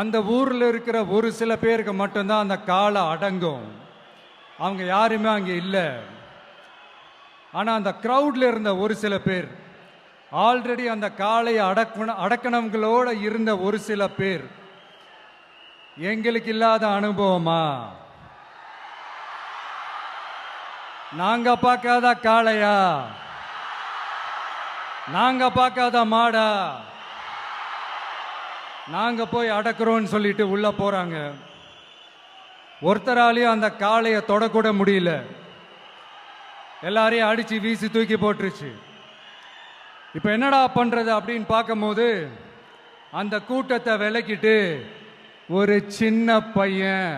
அந்த ஊரில் இருக்கிற ஒரு சில பேருக்கு மட்டும்தான் அந்த காலை அடங்கும். அவங்க யாருமே அங்கே இல்லை. ஆனால் அந்த க்ரௌடில் இருந்த ஒரு சில பேர், ஆல்ரெடி அந்த காளையை அடக்கணங்களோட இருந்த ஒரு சில பேர், எங்களுக்கு இல்லாத அனுபவமா? நாங்க பார்க்காத காளையா? நாங்க பார்க்காத மாடா? நாங்க போய் அடக்குறோம்னு சொல்லிட்டு உள்ள போறாங்க. ஒருத்தராலையும் அந்த காளையை தொடக்கூட முடியல. எல்லாரையும் அடிச்சு வீசி தூக்கி போட்டுருச்சு. இப்ப என்னடா பண்றது அப்படின்னு பார்க்கும்போது அந்த கூட்டத்தை விலக்கிட்டு ஒரு சின்ன பையன்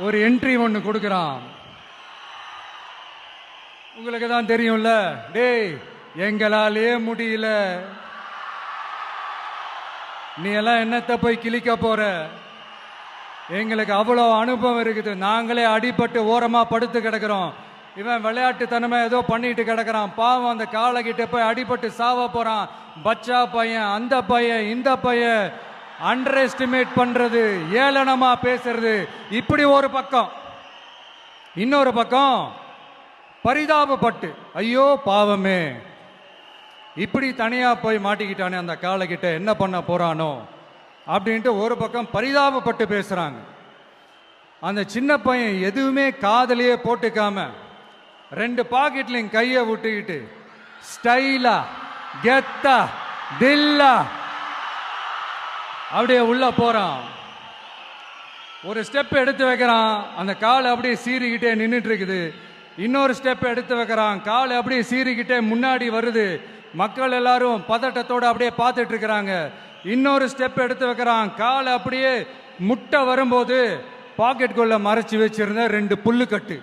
ஒரு என்ட்ரி ஒன்று கொடுக்குறான். உங்களுக்கு தான் தெரியும்ல, டேய் எங்களாலே முடியல, நீ எல்லாம் என்னத்தை போய் கிழிக்க போற? எங்களுக்கு அவ்வளோ அனுபவம் இருக்குது, நாங்களே அடிபட்டு ஓரமா படுத்து கிடக்கிறோம். இவன் விளையாட்டுத்தனமா ஏதோ பண்ணிட்டு கிடக்கிறான், பாவம் அந்த காலை கிட்ட போய் அடிபட்டு சாவ போறான். பச்சா பையன், அந்த பையன், இந்த பையன், அண்டர் எஸ்டிமேட் பண்றது, ஏளனமா பேசுறது, இப்படி ஒரு பக்கம். இன்னொரு பக்கம் பரிதாபப்பட்டு, ஐயோ பாவமே, இப்படி தனியா போய் மாட்டிக்கிட்டானே அந்த காலை கிட்ட, என்ன பண்ண போறானோ அப்படின்ட்டு ஒரு பக்கம் பரிதாபப்பட்டு பேசுறாங்க. அந்த சின்ன பையன் எதுவுமே காதலியே போட்டுக்காம ரெண்டு பாக்கெட்லையும் கையை விட்டுக்கிட்டு ஸ்டைலா கெத்தா தில்லா அப்படியே உள்ள போறான். ஒரு ஸ்டெப் எடுத்து வைக்கிறான், அந்த காலை அப்படியே சீறிக்கிட்டே நின்றுட்டு இருக்குது. இன்னொரு ஸ்டெப் எடுத்து வைக்கிறான், காலை அப்படியே சீறிக்கிட்டே முன்னாடி வருது. மக்கள் எல்லாரும் பதட்டத்தோட அப்படியே பார்த்துட்டு இருக்கிறாங்க. இன்னொரு ஸ்டெப் எடுத்து வைக்கிறான், காலை அப்படியே முட்டை வரும்போது பாக்கெட்டுக்குள்ள மறைச்சு வச்சிருந்த ரெண்டு புல்லுக்கட்டு